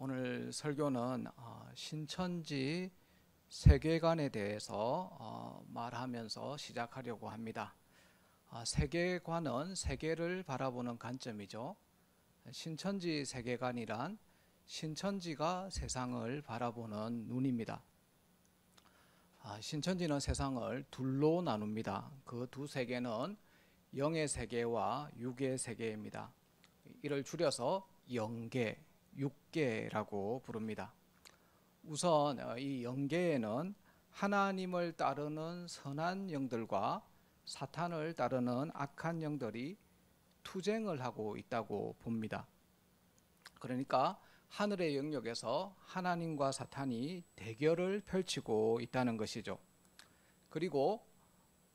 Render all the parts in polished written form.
오늘 설교는 신천지 세계관에 대해서 말하면서 시작하려고 합니다. 세계관은 세계를 바라보는 관점이죠. 신천지 세계관이란 신천지가 세상을 바라보는 눈입니다. 신천지는 세상을 둘로 나눕니다. 그 두 세계는 영의 세계와 육의 세계입니다. 이를 줄여서 영계, 육계라고 부릅니다. 우선 이 영계에는 하나님을 따르는 선한 영들과 사탄을 따르는 악한 영들이 투쟁을 하고 있다고 봅니다. 그러니까 하늘의 영역에서 하나님과 사탄이 대결을 펼치고 있다는 것이죠. 그리고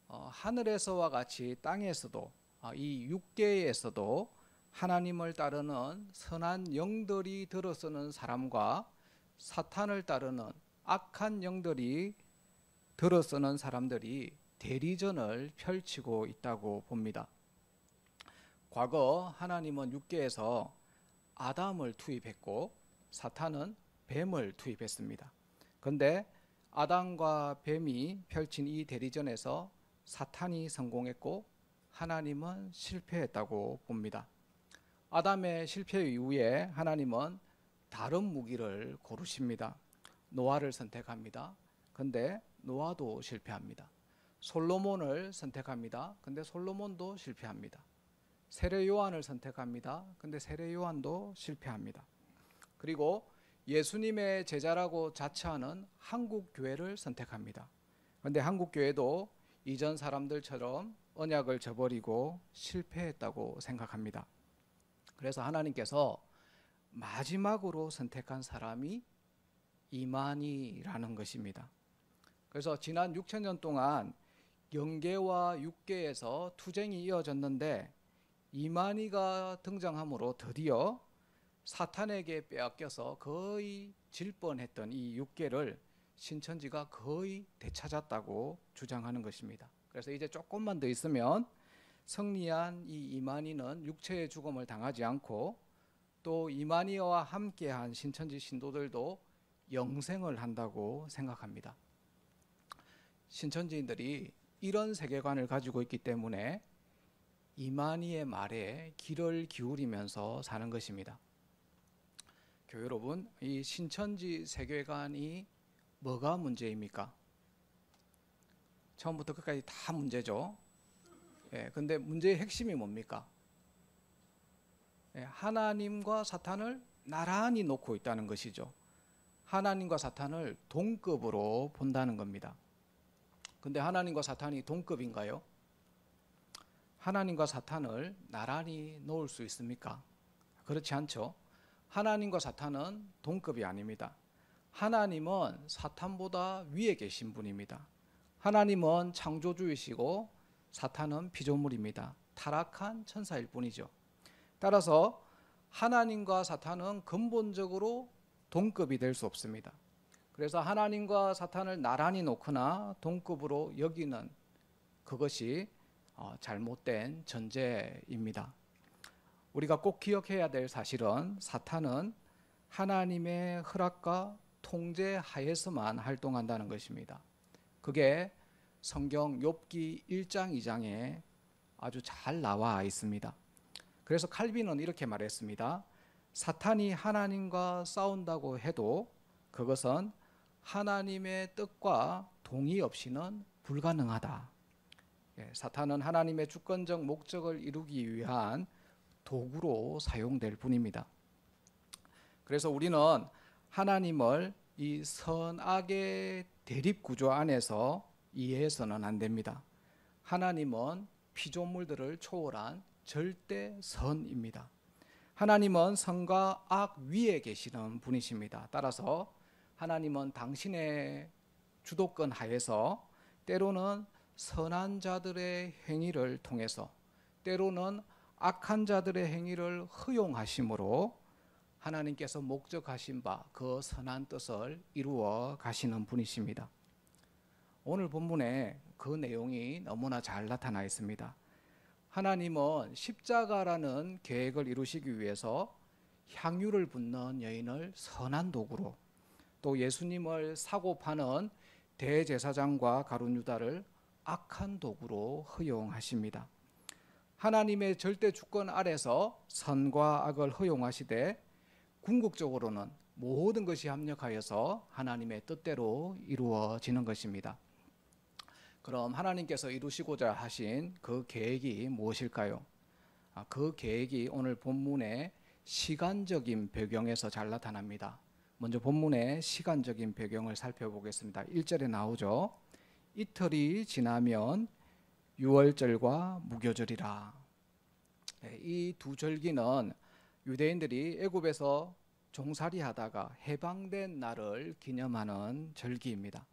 하늘에서와 같이 땅에서도 이 육계에서도 하나님을 따르는 선한 영들이 들어서는 사람과 사탄을 따르는 악한 영들이 들어서는 사람들이 대리전을 펼치고 있다고 봅니다. 과거 하나님은 육계에서 아담을 투입했고 사탄은 뱀을 투입했습니다. 그런데 아담과 뱀이 펼친 이 대리전에서 사탄이 성공했고 하나님은 실패했다고 봅니다. 아담의 실패 이후에 하나님은 다른 무기를 고르십니다. 노아를 선택합니다. 그런데 노아도 실패합니다. 솔로몬을 선택합니다. 그런데 솔로몬도 실패합니다. 세례 요한을 선택합니다. 그런데 세례 요한도 실패합니다. 그리고 예수님의 제자라고 자처하는 한국 교회를 선택합니다. 그런데 한국 교회도 이전 사람들처럼 언약을 저버리고 실패했다고 생각합니다. 그래서 하나님께서 마지막으로 선택한 사람이 이만희라는 것입니다. 그래서 지난 6,000년 동안 영계와 육계에서 투쟁이 이어졌는데 이만희가 등장함으로 드디어 사탄에게 빼앗겨서 거의 질 뻔했던 이 육계를 신천지가 거의 되찾았다고 주장하는 것입니다. 그래서 이제 조금만 더 있으면 승리한 이 이만희는 육체의 죽음을 당하지 않고 또 이만희와 함께한 신천지 신도들도 영생을 한다고 생각합니다. 신천지인들이 이런 세계관을 가지고 있기 때문에 이만희의 말에 귀를 기울이면서 사는 것입니다. 교회 여러분, 이 신천지 세계관이 뭐가 문제입니까? 처음부터 끝까지 다 문제죠. 근데 문제의 핵심이 뭡니까? 하나님과 사탄을 나란히 놓고 있다는 것이죠. 하나님과 사탄을 동급으로 본다는 겁니다. 근데 하나님과 사탄이 동급인가요? 하나님과 사탄을 나란히 놓을 수 있습니까? 그렇지 않죠. 하나님과 사탄은 동급이 아닙니다. 하나님은 사탄보다 위에 계신 분입니다. 하나님은 창조주이시고 사탄은 피조물입니다. 타락한 천사일 뿐이죠. 따라서 하나님과 사탄은 근본적으로 동급이 될 수 없습니다. 그래서 하나님과 사탄을 나란히 놓거나 동급으로 여기는 그것이 잘못된 전제입니다. 우리가 꼭 기억해야 될 사실은 사탄은 하나님의 허락과 통제 하에서만 활동한다는 것입니다. 그게 성경 욥기 1장 2장에 아주 잘 나와 있습니다. 그래서 칼빈은 이렇게 말했습니다. 사탄이 하나님과 싸운다고 해도 그것은 하나님의 뜻과 동의 없이는 불가능하다. 사탄은 하나님의 주권적 목적을 이루기 위한 도구로 사용될 뿐입니다. 그래서 우리는 하나님을 이 선악의 대립 구조 안에서 이해해서는 안 됩니다. 하나님은 피조물들을 초월한 절대 선입니다. 하나님은 선과 악 위에 계시는 분이십니다. 따라서 하나님은 당신의 주도권 하에서 때로는 선한 자들의 행위를 통해서 때로는 악한 자들의 행위를 허용하심으로 하나님께서 목적하신 바 그 선한 뜻을 이루어 가시는 분이십니다. 오늘 본문에 그 내용이 너무나 잘 나타나 있습니다. 하나님은 십자가라는 계획을 이루시기 위해서 향유를 붓는 여인을 선한 도구로, 또 예수님을 사고 파는 대제사장과 가룟 유다를 악한 도구로 허용하십니다. 하나님의 절대 주권 아래서 선과 악을 허용하시되 궁극적으로는 모든 것이 합력하여서 하나님의 뜻대로 이루어지는 것입니다. 그럼 하나님께서 이루시고자 하신 그 계획이 무엇일까요? 그 계획이 오늘 본문의 시간적인 배경에서 잘 나타납니다. 먼저 본문의 시간적인 배경을 살펴보겠습니다. 1절에 나오죠. 이틀이 지나면 유월절과 무교절이라. 이 두 절기는 유대인들이 애굽에서 종살이하다가 해방된 날을 기념하는 절기입니다.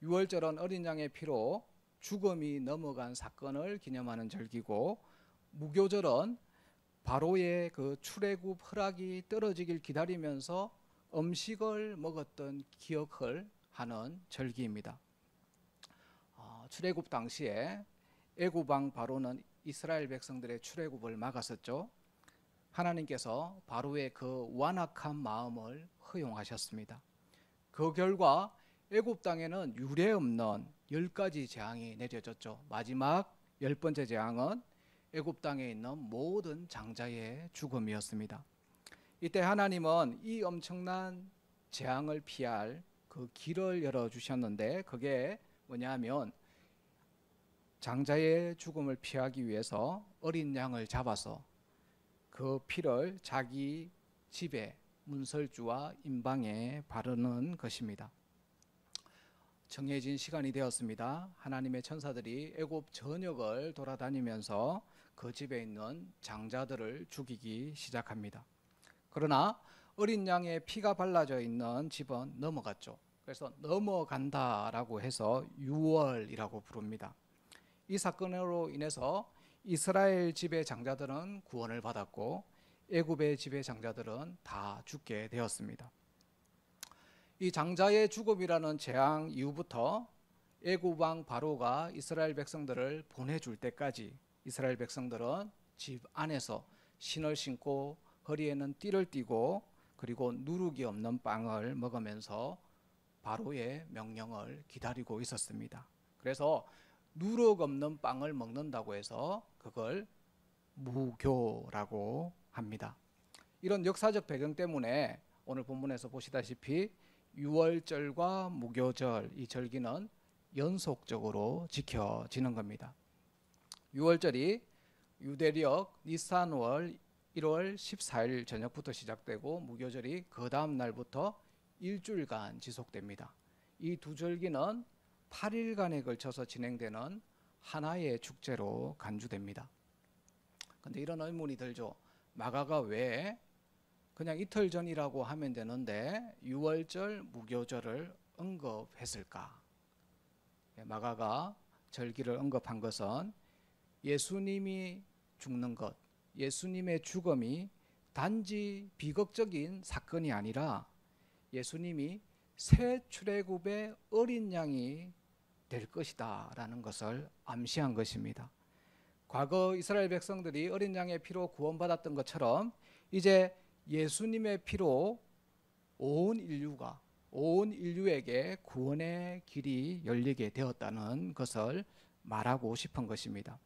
유월절은 어린 양의 피로 죽음이 넘어간 사건을 기념하는 절기고, 무교절은 바로의 그 출애굽 허락이 떨어지길 기다리면서 음식을 먹었던 기억을 하는 절기입니다. 출애굽 당시에 애굽 왕 바로는 이스라엘 백성들의 출애굽을 막았었죠. 하나님께서 바로의 그 완악한 마음을 허용하셨습니다. 그 결과 애굽 땅에는 유례 없는 10가지 재앙이 내려졌죠. 마지막 10번째 재앙은 애굽 땅에 있는 모든 장자의 죽음이었습니다. 이때 하나님은 이 엄청난 재앙을 피할 그 길을 열어주셨는데, 그게 뭐냐면 장자의 죽음을 피하기 위해서 어린 양을 잡아서 그 피를 자기 집에 문설주와 임방에 바르는 것입니다. 정해진 시간이 되었습니다. 하나님의 천사들이 애굽 전역을 돌아다니면서 그 집에 있는 장자들을 죽이기 시작합니다. 그러나 어린 양의 피가 발라져 있는 집은 넘어갔죠. 그래서 넘어간다라고 해서 유월이라고 부릅니다. 이 사건으로 인해서 이스라엘 집의 장자들은 구원을 받았고 애굽의 집의 장자들은 다 죽게 되었습니다. 이 장자의 죽음이라는 재앙 이후부터 애굽 왕 바로가 이스라엘 백성들을 보내줄 때까지 이스라엘 백성들은 집 안에서 신을 신고 허리에는 띠를 띠고 그리고 누룩이 없는 빵을 먹으면서 바로의 명령을 기다리고 있었습니다. 그래서 누룩 없는 빵을 먹는다고 해서 그걸 무교라고 합니다. 이런 역사적 배경 때문에 오늘 본문에서 보시다시피 유월절과 무교절, 이 절기는 연속적으로 지켜지는 겁니다. 유월절이 유대력 니산월 1월 14일 저녁부터 시작되고, 무교절이 그 다음 날부터 일주일간 지속됩니다. 이 두 절기는 8일간에 걸쳐서 진행되는 하나의 축제로 간주됩니다. 근데 이런 의문이 들죠. 마가가 왜 그냥 이틀 전이라고 하면 되는데 유월절, 무교절을 언급했을까? 마가가 절기를 언급한 것은 예수님이 죽는 것, 예수님의 죽음이 단지 비극적인 사건이 아니라 예수님이 새 출애굽의 어린 양이 될 것이다 라는 것을 암시한 것입니다. 과거 이스라엘 백성들이 어린 양의 피로 구원받았던 것처럼 이제 예수님의 피로 온 인류에게 구원의 길이 열리게 되었다는 것을 말하고 싶은 것입니다.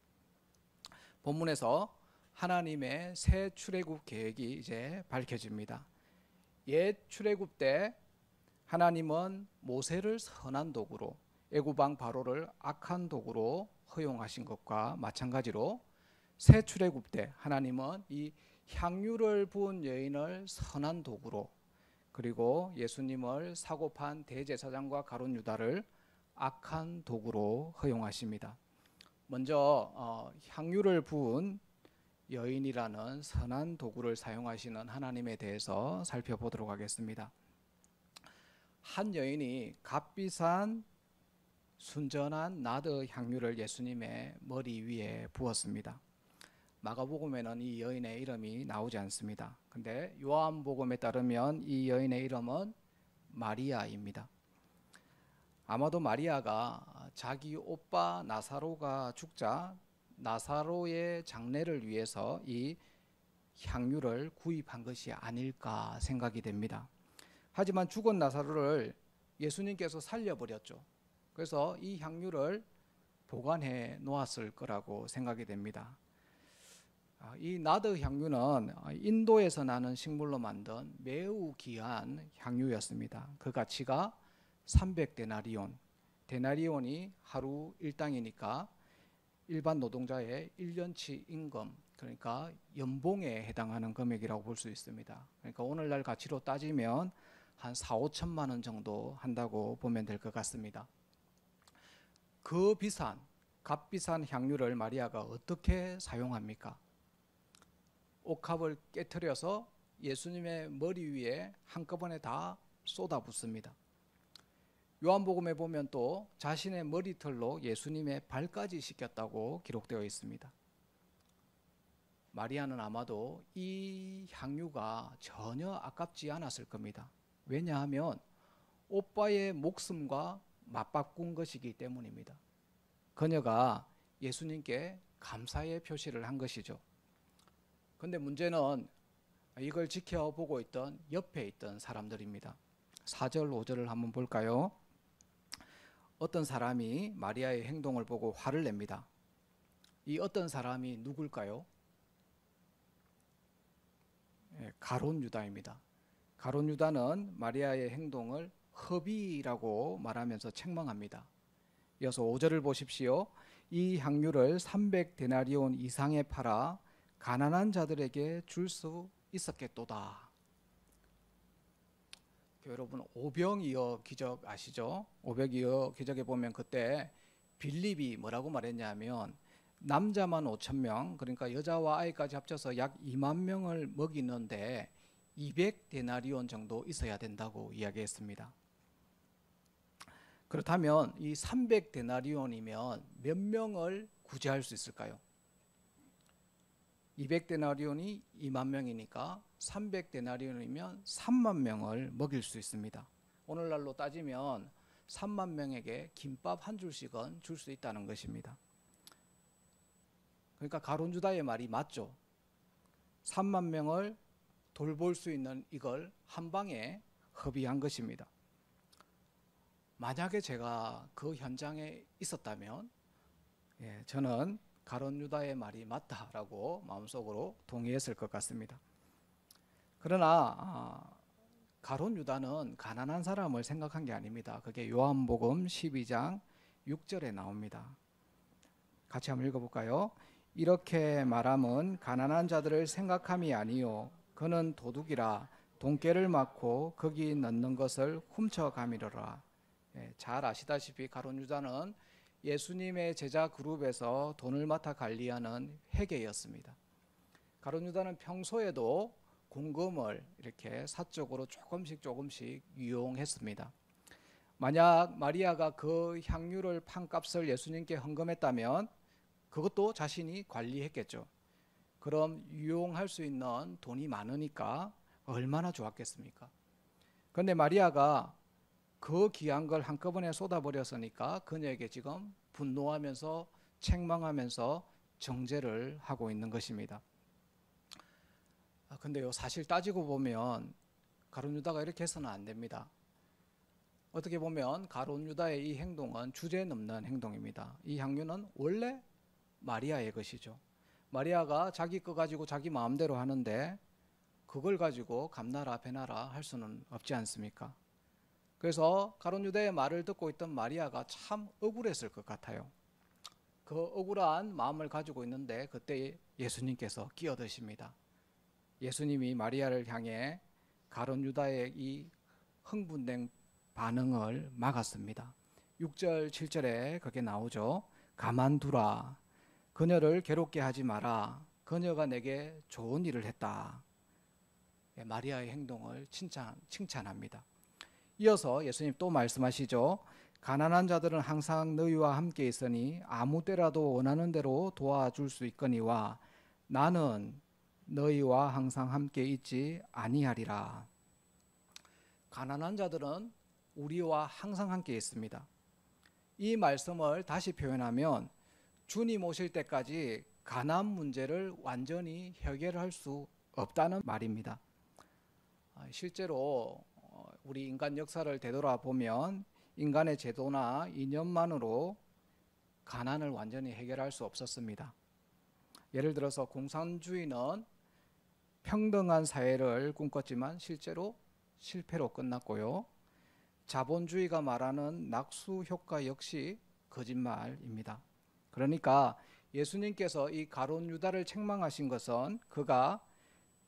본문에서 하나님의 새 출애굽 계획이 이제 밝혀집니다. 옛 출애굽 때 하나님은 모세를 선한 도구로, 애굽 왕 바로를 악한 도구로 허용하신 것과 마찬가지로 새 출애굽 때 하나님은 이 향유를 부은 여인을 선한 도구로, 그리고 예수님을 사고판 대제사장과 가룟 유다를 악한 도구로 허용하십니다. 먼저 향유를 부은 여인이라는 선한 도구를 사용하시는 하나님에 대해서 살펴보도록 하겠습니다. 한 여인이 값비싼 순전한 나드 향유를 예수님의 머리 위에 부었습니다. 마가복음에는 이 여인의 이름이 나오지 않습니다. 근데 요한복음에 따르면 이 여인의 이름은 마리아입니다. 아마도 마리아가 자기 오빠 나사로가 죽자 나사로의 장례를 위해서 이 향유를 구입한 것이 아닐까 생각이 됩니다. 하지만 죽은 나사로를 예수님께서 살려버렸죠. 그래서 이 향유를 보관해 놓았을 거라고 생각이 됩니다. 이 나드 향유는 인도에서 나는 식물로 만든 매우 귀한 향유였습니다. 그 가치가 300데나리온, 데나리온이 하루 일당이니까 일반 노동자의 1년치 임금, 그러니까 연봉에 해당하는 금액이라고 볼 수 있습니다. 그러니까 오늘날 가치로 따지면 한 4, 5천만 원 정도 한다고 보면 될 것 같습니다. 그 비싼, 값비싼 향유를 마리아가 어떻게 사용합니까? 옥합을 깨트려서 예수님의 머리 위에 한꺼번에 다 쏟아붓습니다. 요한복음에 보면 또 자신의 머리털로 예수님의 발까지 씻겼다고 기록되어 있습니다. 마리아는 아마도 이 향유가 전혀 아깝지 않았을 겁니다. 왜냐하면 오빠의 목숨과 맞바꾼 것이기 때문입니다. 그녀가 예수님께 감사의 표시를 한 것이죠. 그런데 문제는 이걸 지켜보고 있던 옆에 있던 사람들입니다. 4절, 5절을 한번 볼까요? 어떤 사람이 마리아의 행동을 보고 화를 냅니다. 이 어떤 사람이 누굴까요? 가룟 유다입니다. 가룟 유다는 마리아의 행동을 허비라고 말하면서 책망합니다. 이어서 5절을 보십시오. 이 향유를 300데나리온 이상에 팔아 가난한 자들에게 줄 수 있었겠도다. 여러분, 오병이어 기적 아시죠? 오병이어 기적에 보면 그때 빌립이 뭐라고 말했냐면 남자만 5,000명, 그러니까 여자와 아이까지 합쳐서 약 2만 명을 먹이는데 200데나리온 정도 있어야 된다고 이야기했습니다. 그렇다면 이 300데나리온이면 몇 명을 구제할 수 있을까요? 200데나리온이 2만 명이니까 300데나리온이면 3만 명을 먹일 수 있습니다. 오늘날로 따지면 3만 명에게 김밥 한 줄씩은 줄 수 있다는 것입니다. 그러니까 가룟 유다의 말이 맞죠. 3만 명을 돌볼 수 있는 이걸 한 방에 허비한 것입니다. 만약에 제가 그 현장에 있었다면 저는 가룟 유다의 말이 맞다라고 마음속으로 동의했을 것 같습니다. 그러나 가룟 유다는 가난한 사람을 생각한 게 아닙니다. 그게 요한복음 12장 6절에 나옵니다. 같이 한번 읽어볼까요? 이렇게 말함은 가난한 자들을 생각함이 아니요 그는 도둑이라 돈깨를 맞고 거기 넣는 것을 훔쳐가미르라. 잘 아시다시피 가룟 유다는 예수님의 제자 그룹에서 돈을 맡아 관리하는 회계였습니다. 가룟 유다는 평소에도 공금을 이렇게 사적으로 조금씩 이용했습니다. 만약 마리아가 그 향유를 판 값을 예수님께 헌금했다면 그것도 자신이 관리했겠죠. 그럼 유용할 수 있는 돈이 많으니까 얼마나 좋았겠습니까? 그런데 마리아가 그 귀한 걸 한꺼번에 쏟아버렸으니까 그녀에게 지금 분노하면서 책망하면서 정죄를 하고 있는 것입니다. 근데요, 사실 따지고 보면 가룟 유다가 이렇게 해서는 안 됩니다. 어떻게 보면 가룟 유다의 이 행동은 주제넘는 행동입니다. 이 향유는 원래 마리아의 것이죠. 마리아가 자기 거 가지고 자기 마음대로 하는데 그걸 가지고 감나라 배나라 할 수는 없지 않습니까? 그래서 가룟 유다의 말을 듣고 있던 마리아가 참 억울했을 것 같아요. 그 억울한 마음을 가지고 있는데 그때 예수님께서 끼어드십니다. 예수님이 마리아를 향해 가룟 유다의 이 흥분된 반응을 막았습니다. 6절, 7절에 그게 나오죠. 가만두라. 그녀를 괴롭게 하지 마라. 그녀가 내게 좋은 일을 했다. 마리아의 행동을 칭찬합니다. 이어서 예수님 또 말씀하시죠. 가난한 자들은 항상 너희와 함께 있으니 아무 때라도 원하는 대로 도와줄 수 있거니와 나는 너희와 항상 함께 있지 아니하리라. 가난한 자들은 우리와 항상 함께 있습니다. 이 말씀을 다시 표현하면 주님 오실 때까지 가난 문제를 완전히 해결할 수 없다는 말입니다. 실제로 우리 인간 역사를 되돌아보면 인간의 제도나 이념만으로 가난을 완전히 해결할 수 없었습니다. 예를 들어서 공산주의는 평등한 사회를 꿈꿨지만 실제로 실패로 끝났고요. 자본주의가 말하는 낙수 효과 역시 거짓말입니다. 그러니까 예수님께서 이 가룟 유다를 책망하신 것은 그가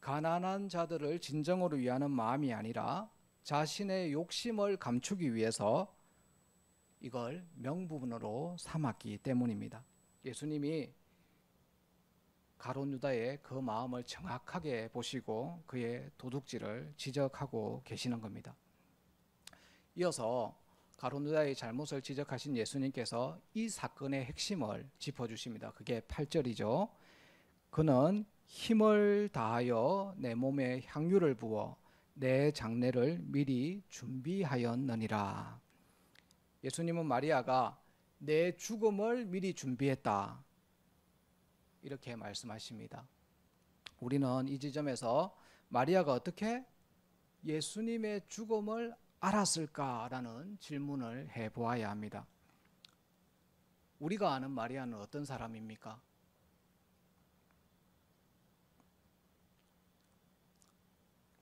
가난한 자들을 진정으로 위하는 마음이 아니라 자신의 욕심을 감추기 위해서 이걸 명분으로 삼았기 때문입니다. 예수님이 가룟 유다의 그 마음을 정확하게 보시고 그의 도둑질을 지적하고 계시는 겁니다. 이어서 가룟 유다의 잘못을 지적하신 예수님께서 이 사건의 핵심을 짚어주십니다. 그게 8절이죠. 그는 힘을 다하여 내 몸에 향유를 부어 내 장례를 미리 준비하였느니라. 예수님은 마리아가 내 죽음을 미리 준비했다, 이렇게 말씀하십니다. 우리는 이 지점에서 마리아가 어떻게 예수님의 죽음을 알았을까라는 질문을 해보아야 합니다. 우리가 아는 마리아는 어떤 사람입니까?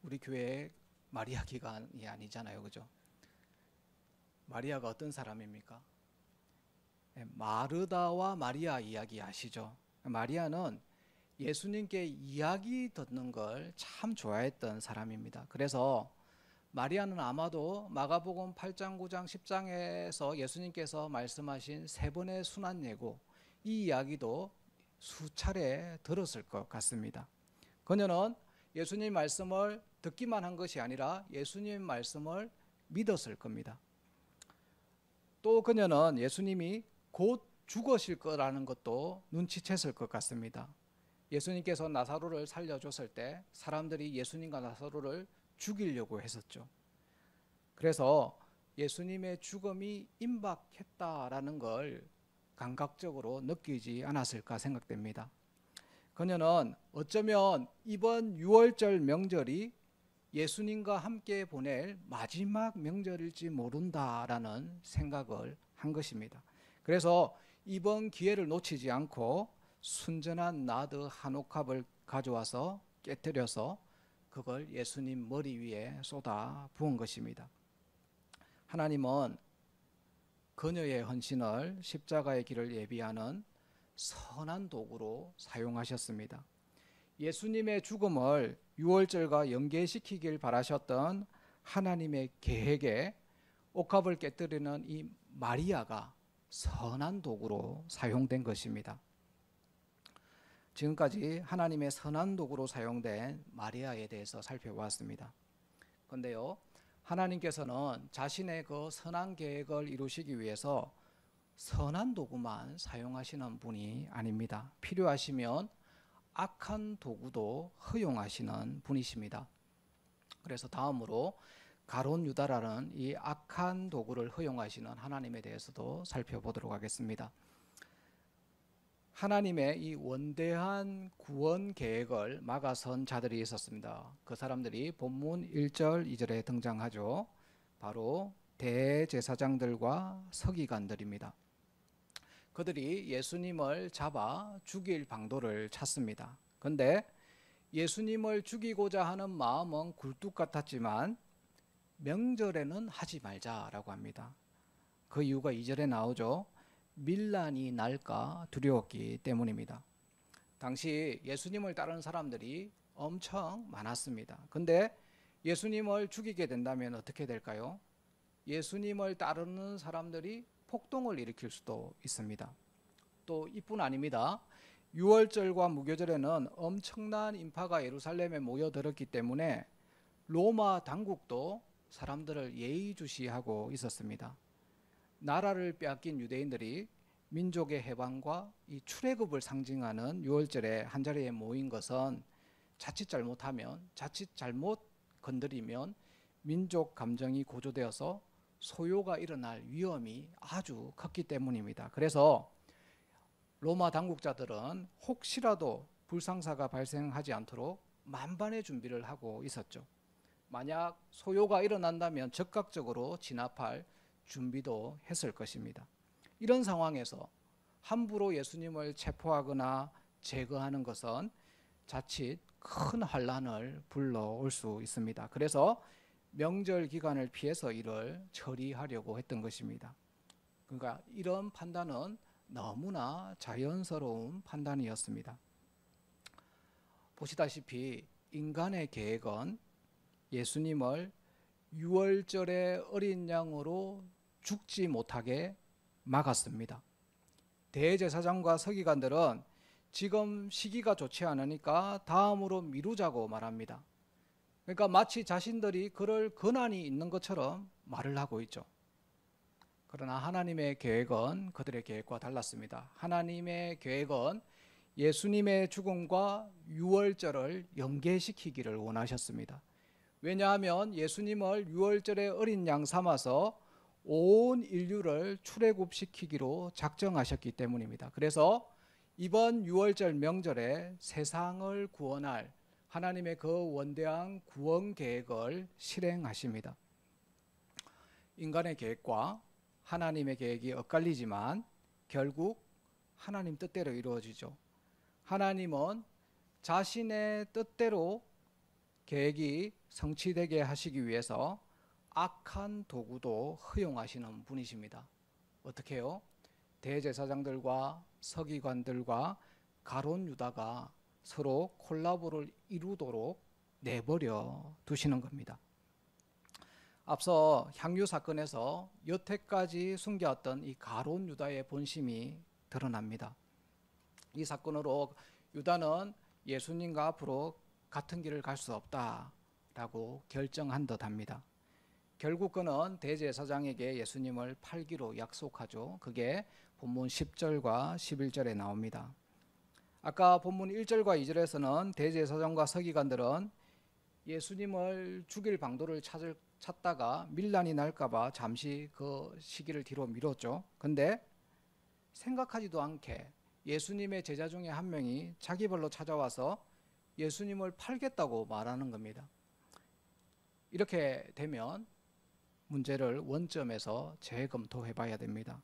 우리 교회 마리아 기간이 아니잖아요, 그죠? 마리아가 어떤 사람입니까? 마르다와 마리아 이야기 아시죠? 마리아는 예수님께 이야기 듣는 걸 참 좋아했던 사람입니다. 그래서 마리아는 아마도 마가복음 8장, 9장, 10장에서 예수님께서 말씀하신 세 번의 순환 예고, 이 이야기도 수차례 들었을 것 같습니다. 그녀는 예수님 말씀을 듣기만 한 것이 아니라 예수님 말씀을 믿었을 겁니다. 또 그녀는 예수님이 곧 죽으실 거라는 것도 눈치챘을 것 같습니다. 예수님께서 나사로를 살려줬을 때 사람들이 예수님과 나사로를 죽이려고 했었죠. 그래서 예수님의 죽음이 임박했다라는 걸 감각적으로 느끼지 않았을까 생각됩니다. 그녀는 어쩌면 이번 6월절 명절이 예수님과 함께 보낼 마지막 명절일지 모른다라는 생각을 한 것입니다. 그래서 이번 기회를 놓치지 않고 순전한 나드 한 옥합을 가져와서 깨뜨려서 그걸 예수님 머리 위에 쏟아 부은 것입니다. 하나님은 그녀의 헌신을 십자가의 길을 예비하는 선한 도구로 사용하셨습니다. 예수님의 죽음을 6월절과 연계시키길 바라셨던 하나님의 계획에 옥합을 깨뜨리는 이 마리아가 선한 도구로 사용된 것입니다. 지금까지 하나님의 선한 도구로 사용된 마리아에 대해서 살펴보았습니다. 그런데요, 하나님께서는 자신의 그 선한 계획을 이루시기 위해서 선한 도구만 사용하시는 분이 아닙니다. 필요하시면 악한 도구도 허용하시는 분이십니다. 그래서 다음으로 가룟 유다라는 이 악한 도구를 허용하시는 하나님에 대해서도 살펴보도록 하겠습니다. 하나님의 이 원대한 구원 계획을 막아선 자들이 있었습니다. 그 사람들이 본문 1절, 2절에 등장하죠. 바로 대제사장들과 서기관들입니다. 그들이 예수님을 잡아 죽일 방도를 찾습니다. 그런데 예수님을 죽이고자 하는 마음은 굴뚝 같았지만 명절에는 하지 말자라고 합니다. 그 이유가 2절에 나오죠. 밀란이 날까 두려웠기 때문입니다. 당시 예수님을 따르는 사람들이 엄청 많았습니다. 그런데 예수님을 죽이게 된다면 어떻게 될까요? 예수님을 따르는 사람들이 폭동을 일으킬 수도 있습니다. 또 이뿐 아닙니다. 6월절과 무교절에는 엄청난 인파가 예루살렘에 모여들었기 때문에 로마 당국도 사람들을 예의주시하고 있었습니다. 나라를 빼앗긴 유대인들이 민족의 해방과 이 출애굽을 상징하는 6월절에 한자리에 모인 것은 자칫 잘못하면, 자칫 잘못 건드리면 민족 감정이 고조되어서 소요가 일어날 위험이 아주 컸기 때문입니다. 그래서 로마 당국자들은 혹시라도 불상사가 발생하지 않도록 만반의 준비를 하고 있었죠. 만약 소요가 일어난다면 즉각적으로 진압할 준비도 했을 것입니다. 이런 상황에서 함부로 예수님을 체포하거나 제거하는 것은 자칫 큰 환란을 불러올 수 있습니다. 그래서 명절 기간을 피해서 이를 처리하려고 했던 것입니다. 그러니까 이런 판단은 너무나 자연스러운 판단이었습니다. 보시다시피 인간의 계획은 예수님을 유월절의 어린 양으로 죽지 못하게 막았습니다. 대제사장과 서기관들은 지금 시기가 좋지 않으니까 다음으로 미루자고 말합니다. 그러니까 마치 자신들이 그럴 권한이 있는 것처럼 말을 하고 있죠. 그러나 하나님의 계획은 그들의 계획과 달랐습니다. 하나님의 계획은 예수님의 죽음과 유월절을 연계시키기를 원하셨습니다. 왜냐하면 예수님을 유월절의 어린 양 삼아서 온 인류를 출애굽시키기로 작정하셨기 때문입니다. 그래서 이번 유월절 명절에 세상을 구원할 하나님의 그 원대한 구원 계획을 실행하십니다. 인간의 계획과 하나님의 계획이 엇갈리지만 결국 하나님 뜻대로 이루어지죠. 하나님은 자신의 뜻대로 계획이 성취되게 하시기 위해서 악한 도구도 허용하시는 분이십니다. 어떻게 해요? 대제사장들과 서기관들과 가룟 유다가 서로 콜라보를 이루도록 내버려 두시는 겁니다. 앞서 향유 사건에서 여태까지 숨겨왔던 이 가룟 유다의 본심이 드러납니다. 이 사건으로 유다는 예수님과 앞으로 같은 길을 갈 수 없다라고 결정한 듯합니다. 결국 그는 대제사장에게 예수님을 팔기로 약속하죠. 그게 본문 10절과 11절에 나옵니다. 아까 본문 1절과 2절에서는 대제사장과 서기관들은 예수님을 죽일 방도를 찾다가 밀란이 날까봐 잠시 그 시기를 뒤로 미뤘죠. 근데 생각하지도 않게 예수님의 제자 중에 한 명이 자기 발로 찾아와서 예수님을 팔겠다고 말하는 겁니다. 이렇게 되면 문제를 원점에서 재검토해 봐야 됩니다.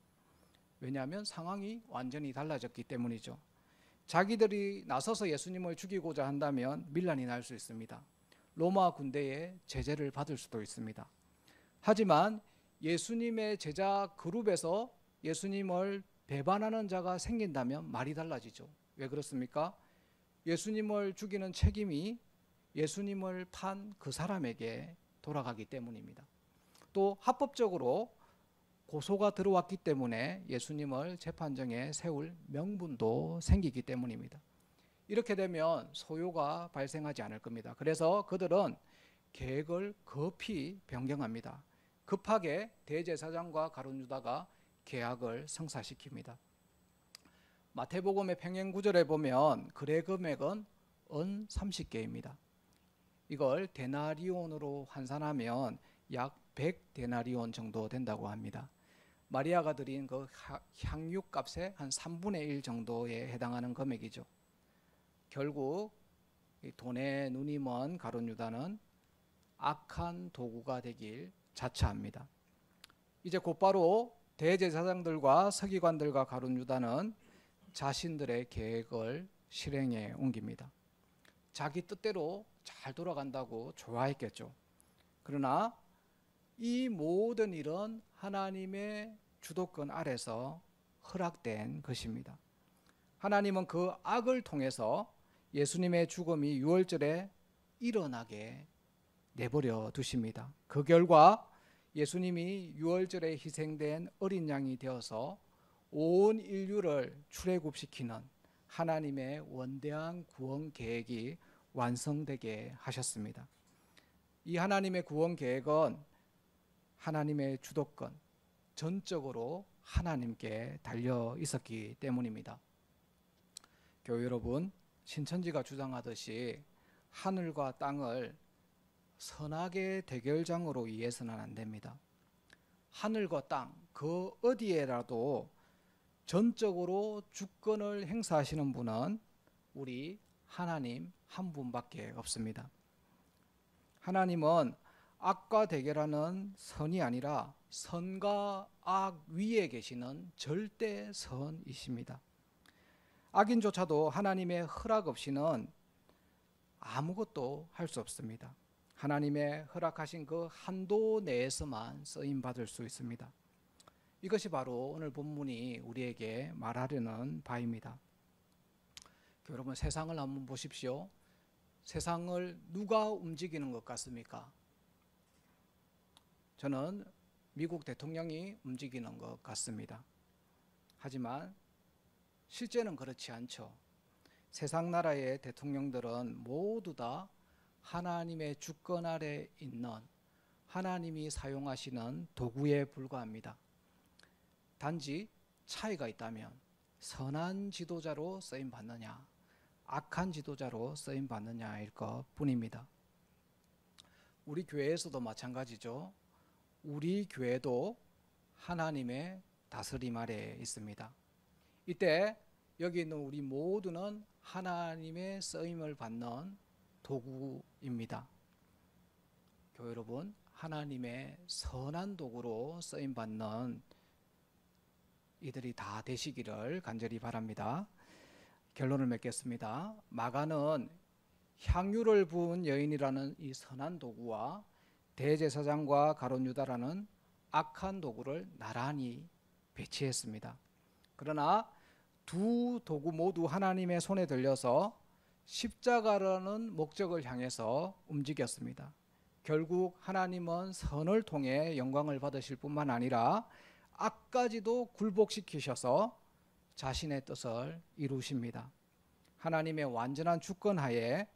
왜냐하면 상황이 완전히 달라졌기 때문이죠. 자기들이 나서서 예수님을 죽이고자 한다면 밀란이 날 수 있습니다. 로마 군대의 제재를 받을 수도 있습니다. 하지만 예수님의 제자 그룹에서 예수님을 배반하는 자가 생긴다면 말이 달라지죠. 왜 그렇습니까? 예수님을 죽이는 책임이 예수님을 판 그 사람에게 돌아가기 때문입니다. 또 합법적으로 고소가 들어왔기 때문에 예수님을 재판정에 세울 명분도 생기기 때문입니다. 이렇게 되면 소요가 발생하지 않을 겁니다. 그래서 그들은 계획을 급히 변경합니다. 급하게 대제사장과 가룟 유다가 계약을 성사시킵니다. 마태복음의 평행 구절에 보면 거래 금액은 은 30개입니다. 이걸 데나리온으로 환산하면 약 100데나리온 정도 된다고 합니다. 마리아가 드린 그 향유 값의 한 3분의 1 정도에 해당하는 금액이죠. 결국 돈에 눈이 먼 가룟 유다는 악한 도구가 되길 자처합니다. 이제 곧바로 대제사장들과 서기관들과 가룟 유다는 자신들의 계획을 실행에 옮깁니다. 자기 뜻대로 잘 돌아간다고 좋아했겠죠. 그러나 이 모든 일은 하나님의 주도권 아래서 허락된 것입니다. 하나님은 그 악을 통해서 예수님의 죽음이 유월절에 일어나게 내버려 두십니다. 그 결과 예수님이 유월절에 희생된 어린 양이 되어서 온 인류를 출애굽시키는 하나님의 원대한 구원 계획이 완성되게 하셨습니다. 이 하나님의 구원 계획은 하나님의 주도권, 전적으로 하나님께 달려 있었기 때문입니다. 교회 여러분, 신천지가 주장하듯이 하늘과 땅을 선악의 대결장으로 이해해서는 안 됩니다. 하늘과 땅, 그 어디에라도 전적으로 주권을 행사하시는 분은 우리 하나님 한 분밖에 없습니다. 하나님은 악과 대결하는 선이 아니라 선과 악 위에 계시는 절대 선이십니다. 악인조차도 하나님의 허락 없이는 아무것도 할 수 없습니다. 하나님의 허락하신 그 한도 내에서만 쓰임 받을 수 있습니다. 이것이 바로 오늘 본문이 우리에게 말하려는 바입니다. 여러분, 세상을 한번 보십시오. 세상을 누가 움직이는 것 같습니까? 저는 미국 대통령이 움직이는 것 같습니다. 하지만 실제는 그렇지 않죠. 세상 나라의 대통령들은 모두 다 하나님의 주권 아래 있는 하나님이 사용하시는 도구에 불과합니다. 단지 차이가 있다면 선한 지도자로 쓰임 받느냐, 악한 지도자로 쓰임 받느냐일 것 뿐입니다. 우리 교회에서도 마찬가지죠. 우리 교회도 하나님의 다스림 아래에 있습니다. 이때 여기 있는 우리 모두는 하나님의 쓰임을 받는 도구입니다. 교회 여러분, 하나님의 선한 도구로 쓰임 받는 이들이 다 되시기를 간절히 바랍니다. 결론을 맺겠습니다. 마가는 향유를 부은 여인이라는 이 선한 도구와 대제사장과 가룟 유다라는 악한 도구를 나란히 배치했습니다. 그러나 두 도구 모두 하나님의 손에 들려서 십자가라는 목적을 향해서 움직였습니다. 결국 하나님은 선을 통해 영광을 받으실 뿐만 아니라 악까지도 굴복시키셔서 자신의 뜻을 이루십니다. 하나님의 완전한 주권하에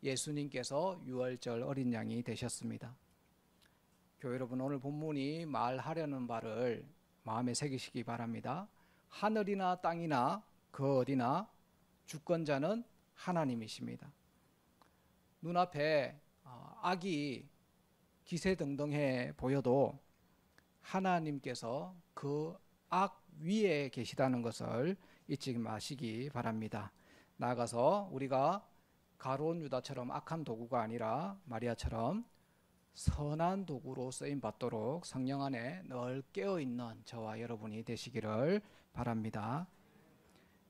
예수님께서 유월절 어린 양이 되셨습니다. 교회 여러분, 오늘 본문이 말하려는 바를 마음에 새기시기 바랍니다. 하늘이나 땅이나 그 어디나 주권자는 하나님이십니다. 눈앞에 악이 기세등등해 보여도 하나님께서 그 악 위에 계시다는 것을 잊지 마시기 바랍니다. 나아가서 우리가 가룟 유다처럼 악한 도구가 아니라 마리아처럼 선한 도구로 쓰임 받도록 성령 안에 늘 깨어 있는 저와 여러분이 되시기를 바랍니다.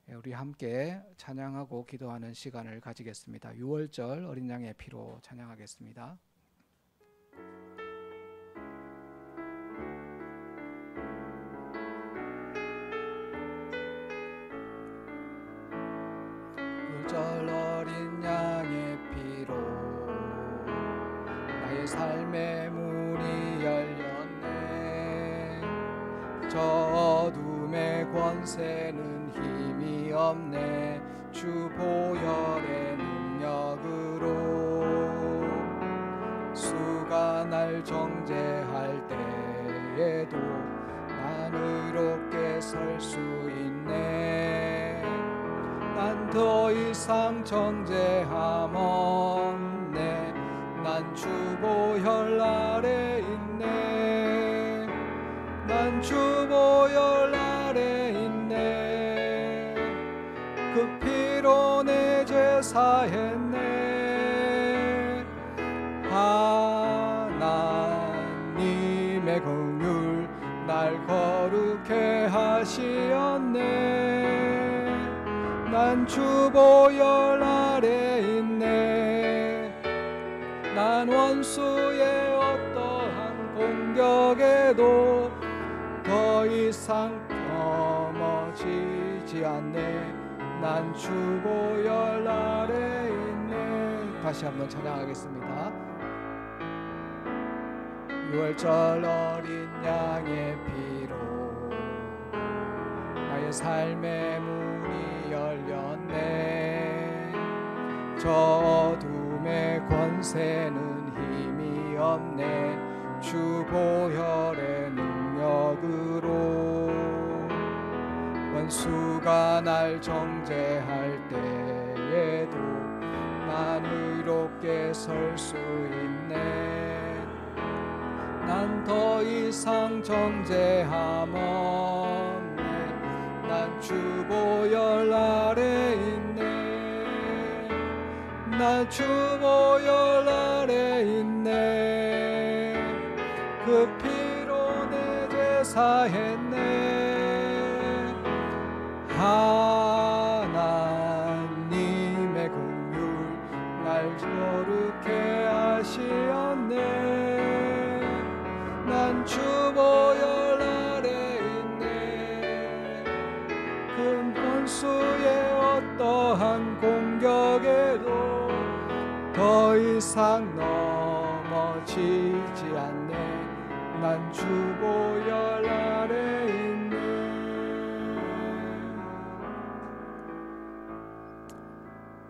우리 함께 찬양하고 기도하는 시간을 가지겠습니다. 유월절 어린 양의 피로 찬양하겠습니다. 유월절 어린 양의 피로 나의 삶의 문이 열렸네. 저 어둠의 권세는 힘이 없네. 주 보혈의 능력으로 수가 날 정죄할 때에도 난 의롭게 설 수 있네. 난 더 이상 정죄함 없네. 난 주 보혈 아래 있네. 난 주 보혈 아래 있네. 그 피로 내 죄 사했네. 하나님의 긍휼 날 거룩해 하시었네. 난 주 보혈 아래 있네. 난 원수의 어떠한 공격에도 더 이상 넘어지지 않네. 난 주 보혈 아래 있네. 다시 한번 찬양하겠습니다. 유월절 어린 양의 피로 나의 삶의 문이 열렸네. 저 어둠의 권세는 힘이 없네. 주 보혈의 능력으로 원수가 날 정죄할 때에도 난 의롭게 설 수 있네. 난 더 이상 정죄함 없네. 난 주 보혈 아래 있네. 나 주 보혈 아래 있네. 그 피로 내 죄 사했네. 하나님의 긍휼 날 거룩해 하시었네. 난 주 보혈 아래 있네. 큰 원수의 어떠한 공격에도 더 이상 넘어지지 않네. 난 주 보혈 아래 있네.